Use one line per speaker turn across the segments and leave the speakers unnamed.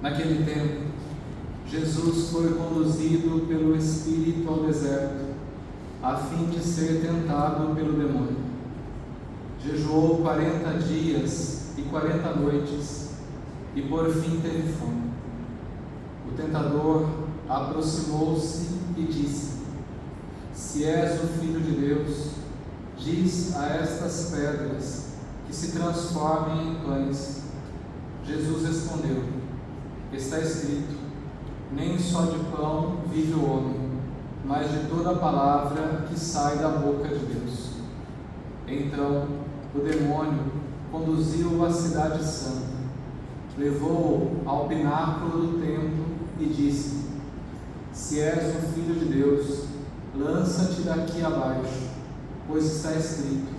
Naquele tempo, Jesus foi conduzido pelo Espírito ao deserto, a fim de ser tentado pelo demônio. Jejuou 40 dias e 40 noites, e por fim teve fome. O tentador aproximou-se e disse: Se és o Filho de Deus, diz a estas pedras que se transformem em pães. Jesus respondeu: Está escrito: nem só de pão vive o homem, mas de toda a palavra que sai da boca de Deus. Então o demônio conduziu-o à cidade santa, levou-o ao pináculo do templo e disse: Se és o Filho de Deus, lança-te daqui abaixo, pois está escrito: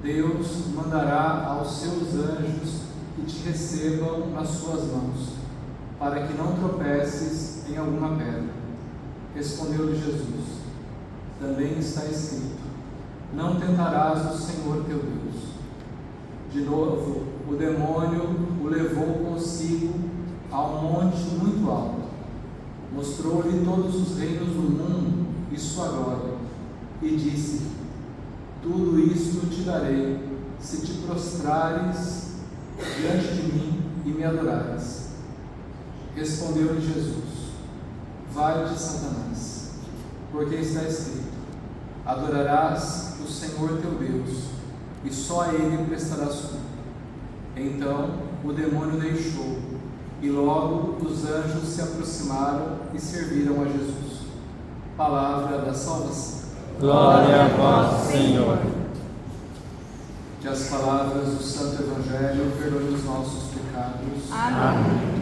Deus mandará aos seus anjos que te recebam nas suas mãos, para que não tropeces em alguma pedra. Respondeu-lhe Jesus: Também está escrito: Não tentarás o Senhor teu Deus. De novo, o demônio o levou consigo a um monte muito alto, mostrou-lhe todos os reinos do mundo e sua glória, e disse: Tudo isto te darei, se te prostrares diante de mim e me adorares. Respondeu-lhe Jesus: Vai-te, Satanás, porque está escrito: Adorarás o Senhor teu Deus, e só a Ele prestarás culto. Então o demônio deixou, e logo os anjos se aproximaram e serviram a Jesus. Palavra da salvação.
Glória a vós, Senhor.
Que as palavras do Santo Evangelho perdoem os nossos pecados.
Amém.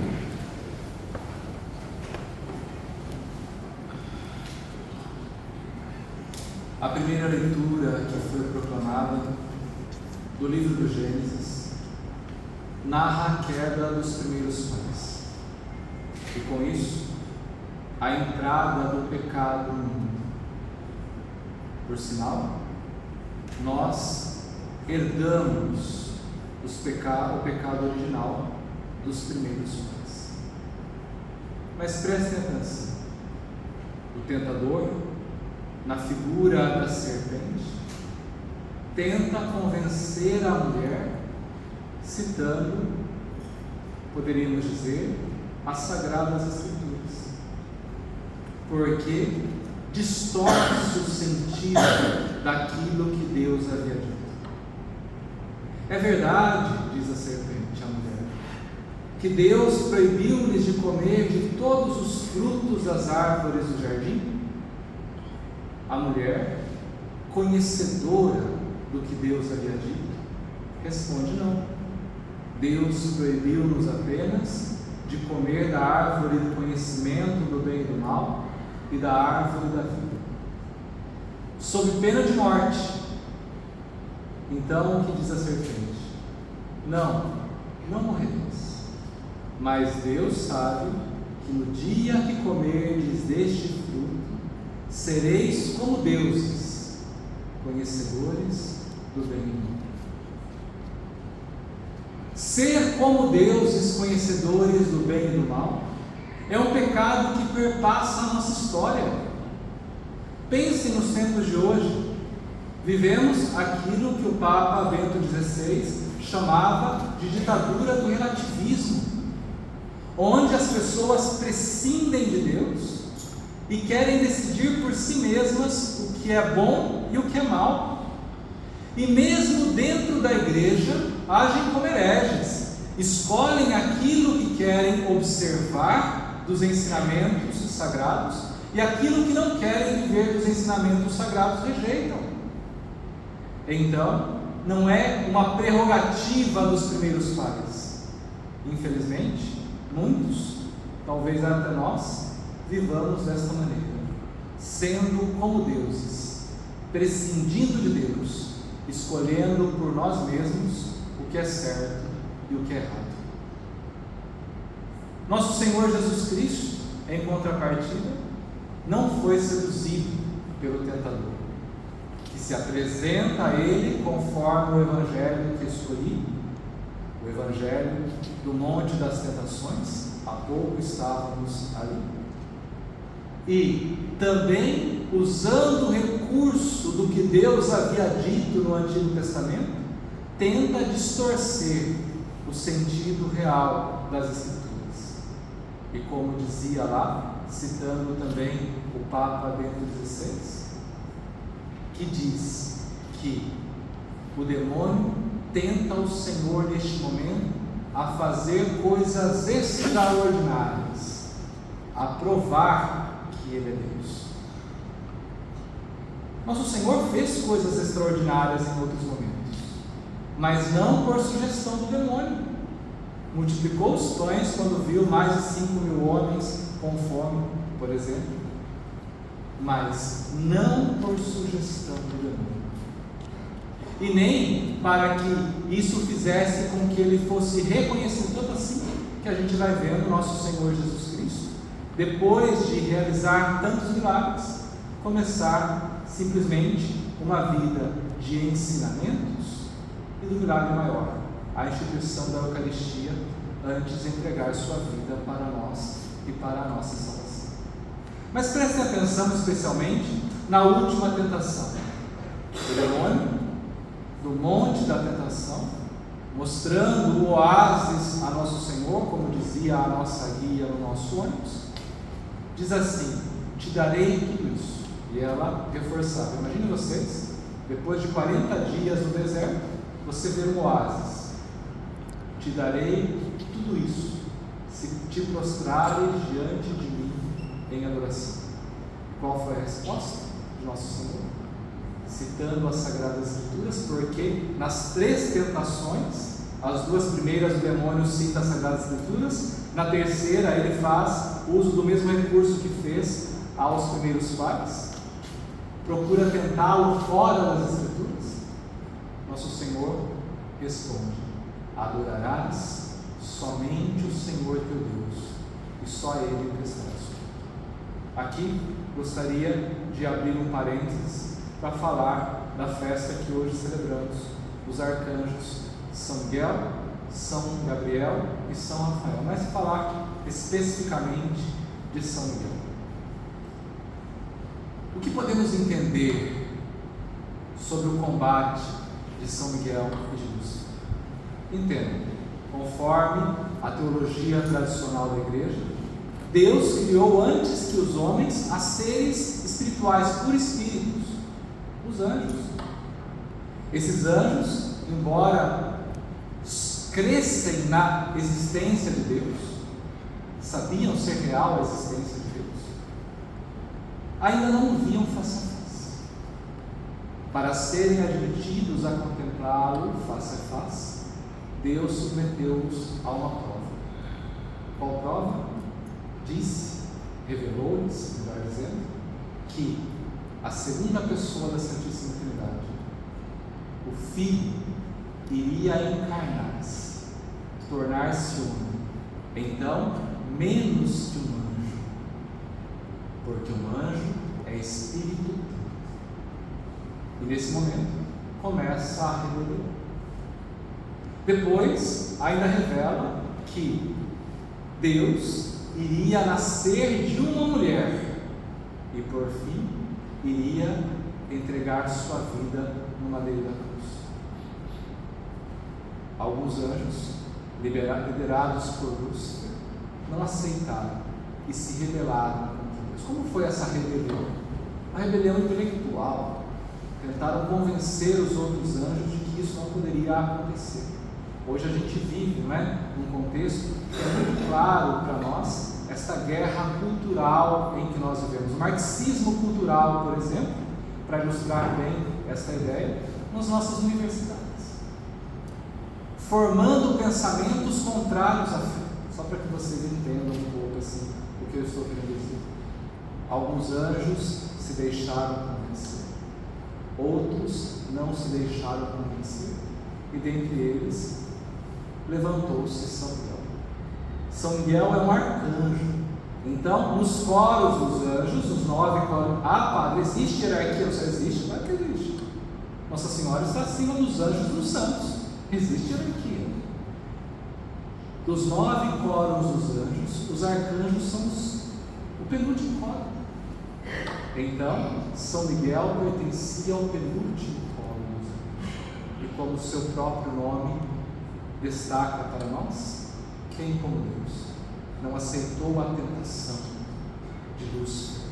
A primeira leitura que foi proclamada do livro do Gênesis narra a queda dos primeiros pais e, com isso, a entrada do pecado no mundo. Por sinal, nós herdamos o pecado original dos primeiros pais. Mas prestem atenção: o tentador, na figura da serpente, tenta convencer a mulher, citando, poderíamos dizer, as Sagradas Escrituras, porque distorce o sentido daquilo que Deus havia dito. É verdade, diz a serpente à mulher, que Deus proibiu-lhes de comer de todos os frutos das árvores do jardim? A mulher, conhecedora do que Deus havia dito, responde: não. Deus proibiu-nos apenas de comer da árvore do conhecimento do bem e do mal e da árvore da vida, sob pena de morte. Então o que diz a serpente? Não morrereis. Mas Deus sabe que no dia que comerdes deste fruto, sereis como deuses, conhecedores do bem e do mal. Ser como deuses, conhecedores do bem e do mal, é um pecado que perpassa a nossa história. Pense nos tempos de hoje. Vivemos aquilo que o Papa Bento XVI chamava de ditadura do relativismo, onde as pessoas prescindem de Deus e querem decidir por si mesmas o que é bom e o que é mal. E mesmo dentro da igreja, agem como hereges, escolhem aquilo que querem observar dos ensinamentos sagrados e aquilo que não querem viver dos ensinamentos sagrados rejeitam. Então, não é uma prerrogativa dos primeiros pais. Infelizmente, muitos, talvez até nós, vivamos desta maneira, sendo como deuses, prescindindo de Deus, escolhendo por nós mesmos o que é certo e o que é errado. Nosso Senhor Jesus Cristo, em contrapartida, não foi seduzido pelo tentador, que se apresenta a Ele conforme o Evangelho que escolhi, o Evangelho do Monte das Tentações. Há pouco estávamos ali. E também, usando o recurso do que Deus havia dito no Antigo Testamento, tenta distorcer o sentido real das Escrituras. E como dizia lá, citando também o Papa Bento XVI, que diz que o demônio tenta o Senhor neste momento a fazer coisas extraordinárias, a provar que Ele é Deus. Nosso Senhor fez coisas extraordinárias em outros momentos, mas não por sugestão do demônio. Multiplicou os pães quando viu mais de 5.000 homens com fome, por exemplo, mas não por sugestão do demônio. E nem para que isso fizesse com que Ele fosse reconhecido, tanto assim que a gente vai vendo o nosso Senhor Jesus Cristo, depois de realizar tantos milagres, começar simplesmente uma vida de ensinamentos e do milagre maior, a instituição da Eucaristia, antes de entregar sua vida para nós e para a nossa salvação. Mas prestem atenção especialmente na última tentação. O demônio, do monte da tentação, mostrando o oásis a nosso Senhor, como dizia a nossa guia no nosso ônibus, diz assim: te darei tudo isso. E ela reforçava. Imagine vocês, depois de 40 dias no deserto, você vê um oásis. Te darei tudo isso, se te prostrares diante de mim em adoração. Qual foi a resposta de nosso Senhor? Citando as Sagradas Escrituras, porque nas 3 tentações, as 2 primeiras o demônio cita as Sagradas Escrituras, na terceira ele faz uso do mesmo recurso que fez aos primeiros pais, procura tentá-lo fora das Escrituras. Nosso Senhor responde: adorarás somente o Senhor teu Deus, e só a Ele prestarás culto. Aqui gostaria de abrir um parênteses para falar da festa que hoje celebramos, os arcanjos São Miguel, São Gabriel e São Rafael, mas falar especificamente de São Miguel. O que podemos entender sobre o combate de São Miguel e de Lúcifer? Entendam, conforme a teologia tradicional da Igreja, Deus criou antes que os homens a seres espirituais por espíritos, os anjos. Esses anjos, embora crescem na existência de Deus, sabiam ser real a existência de Deus, ainda não o viam face a face. Para serem admitidos a contemplá-lo face a face, Deus submeteu-os a uma prova. Qual prova? Disse, revelou-lhes, melhor dizendo, que a segunda pessoa da Santíssima Trindade, o Filho, iria encarnar-se, tornar-se homem, então menos que um anjo, porque um anjo é espírito. E nesse momento começa a rebelião. Depois ainda revela que Deus iria nascer de uma mulher e por fim iria entregar sua vida no madeiro da cruz. Alguns anjos, liderados por Lúcifer, não aceitaram e se rebelaram contra Deus. Como foi essa rebelião? Uma rebelião intelectual. Tentaram convencer os outros anjos de que isso não poderia acontecer. Hoje a gente vive, não é, num contexto que é muito claro para nós esta guerra cultural em que nós vivemos. O marxismo cultural, por exemplo, para ilustrar bem esta ideia, nas nossas universidades, formando pensamentos contrários à fé. Só para que vocês entendam um pouco assim o que eu estou querendo dizer. Alguns anjos se deixaram convencer, outros não se deixaram convencer, e dentre eles levantou-se São Miguel. São Miguel é um arcanjo. Então, nos coros dos anjos, os 9 coros, padre, existe hierarquia? Não existe? Claro que existe. Nossa Senhora está acima dos anjos e dos santos. Existe hierarquia. Dos 9 coros dos anjos, os arcanjos são o penúltimo coro. Então, São Miguel pertencia ao penúltimo coro dos anjos. E como seu próprio nome destaca para nós, quem como Deus não aceitou a tentação de Lúcifer?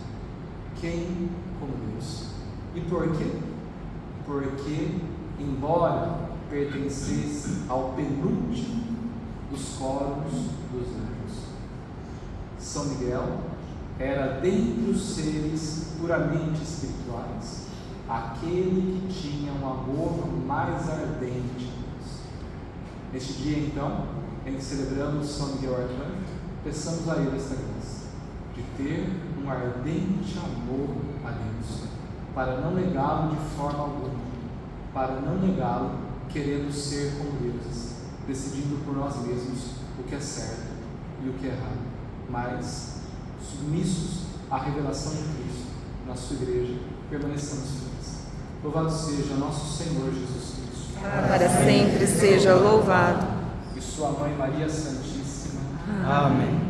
Quem como Deus? E por quê? Porque, embora pertencesse ao penúltimo dos coros dos anjos, São Miguel era, dentre os seres puramente espirituais, aquele que tinha um amor mais ardente a Deus. Neste dia, então, em que celebramos São Miguel Arcanjo, peçamos a Ele esta graça, de ter um ardente amor a Deus, para não negá-lo de forma alguma, para não negá-lo querendo ser como deuses, decidindo por nós mesmos o que é certo e o que é errado, mas submissos à revelação de Cristo na sua igreja, permaneçamos fiéis. Louvado seja nosso Senhor Jesus Cristo.
Para sempre seja louvado.
E sua Mãe Maria Santíssima.
Amém.